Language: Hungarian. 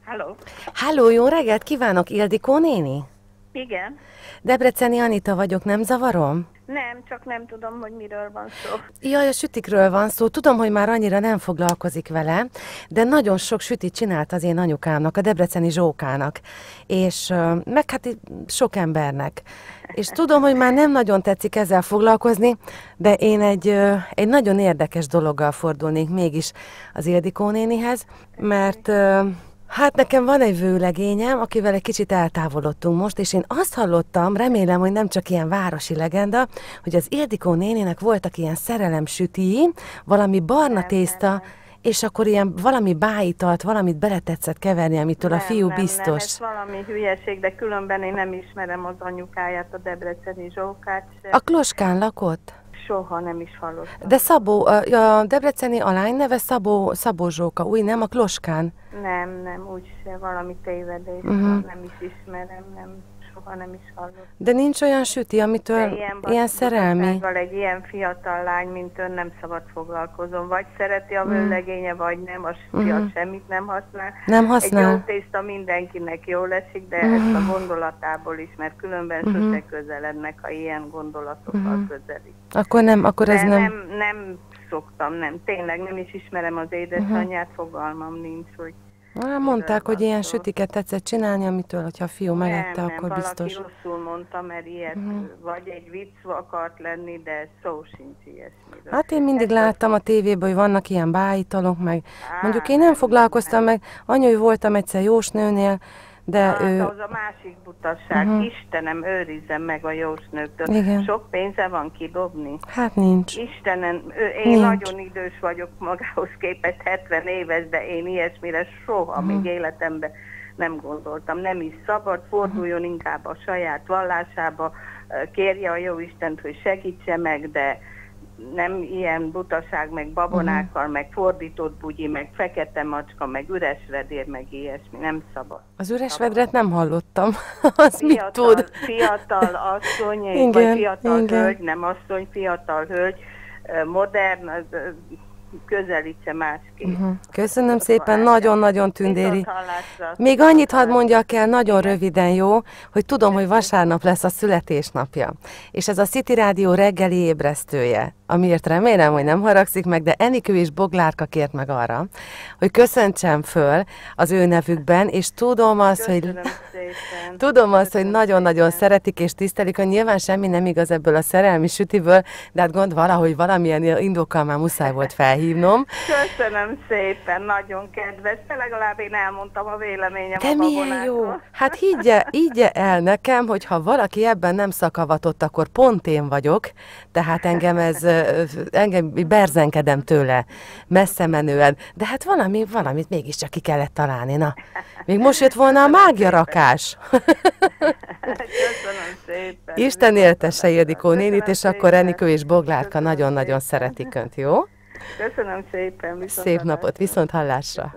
Halló? Halló, jó reggelt kívánok, Ildikó néni? Igen. Debreceni Anita vagyok, nem zavarom? Nem, csak nem tudom, hogy miről van szó. Jaj, a sütikről van szó, tudom, hogy már annyira nem foglalkozik vele, de nagyon sok sütit csinált az én anyukámnak, a debreceni Zsókának, és meg hát sok embernek. És tudom, hogy már nem nagyon tetszik ezzel foglalkozni, de én egy nagyon érdekes dologgal fordulnék mégis az Ildikó nénihez, mert... Hát nekem van egy vőlegényem, akivel egy kicsit eltávolodtunk most, és én azt hallottam, remélem, hogy nem csak ilyen városi legenda, hogy az Ildikó néninek voltak ilyen szerelemsütiji, valami barna tészta, és akkor ilyen valami bájitalt, valamit beletetszett keverni, amitől a fiú biztos. Nem, ez valami hülyeség, de különben én nem ismerem az anyukáját, a debreceni Zsókát se. A Kloskán lakott? Soha nem is hallottam. De Szabó, a debreceni alány neve Szabó Zsóka, új, nem a Kloskán? Nem, úgyse, valami tévedés van, nem is ismerem, soha nem is hallottam. De nincs olyan süti, amitől ilyen szerelmi? Egy ilyen fiatal lány, mint ön, nem szabad foglalkozom. Vagy szereti a vőlegénye, vagy nem, a fiat semmit nem használ. Nem használ? Egy jó tészta mindenkinek jól esik, de ezt a gondolatából is, mert különben sose közelednek, ha ilyen gondolatokkal közelik. Akkor ez nem... Nem szoktam, tényleg nem is ismerem az édesanyját, fogalmam nincs, hogy... Mondták, hogy ilyen sütiket tetszett csinálni, amitől, hogyha a fiú megette, akkor biztos. Valaki rosszul mondta, mert ilyet, vagy egy vicc akart lenni, de szó sincs ilyesmiről. Hát én mindig láttam a tévében, hogy vannak ilyen bájitalok, meg mondjuk én nem foglalkoztam meg, hogy voltam egyszer jósnőnél, de ő... Az a másik butasság, Istenem, őrizzem meg a jósnőktől. Igen. Sok pénze van kidobni? Hát nincs. Istenem, én nagyon idős vagyok magához képest, 70 éves, de én ilyesmire soha még életemben nem gondoltam. Nem is szabad, forduljon inkább a saját vallásába, kérje a Jóistent, hogy segítse meg, de nem ilyen butaság, meg babonákkal, meg fordított bugyi, meg fekete macska, meg üres vedér, meg ilyesmi, nem szabad. Az üres vedret nem hallottam. Az mit tud? Fiatal asszony, vagy fiatal hölgy, nem asszony, fiatal hölgy, modern, közelítse másképp. Köszönöm szépen, nagyon-nagyon tündéri. Még annyit hadd mondjak el, nagyon röviden, jó, hogy tudom, hogy vasárnap lesz a születésnapja. És ez a City Rádió reggeli ébresztője, amiért remélem, hogy nem haragszik meg, de Enikő és Boglárka kért meg arra, hogy köszöntsem föl az ő nevükben, és tudom azt, hogy nagyon-nagyon szeretik és tisztelik, hogy nyilván semmi nem igaz ebből a szerelmi sütiből, de hát valahogy valamilyen indokkal már muszáj volt felhívnom. Köszönöm szépen, nagyon kedves, de legalább én elmondtam a véleményem de a milyen jó! Hát higgye el nekem, hogy ha valaki ebben nem szakavatott, akkor pont én vagyok, tehát engem berzenkedem tőle, messze menően, de hát valamit mégiscsak ki kellett találni, na. Még most jött volna a mágiarakás. Köszönöm szépen. Isten éltesse Ildikó nénit, és akkor Enikő és Boglárka nagyon-nagyon szeretik önt, jó? Köszönöm szépen. Szép napot, viszont hallásra.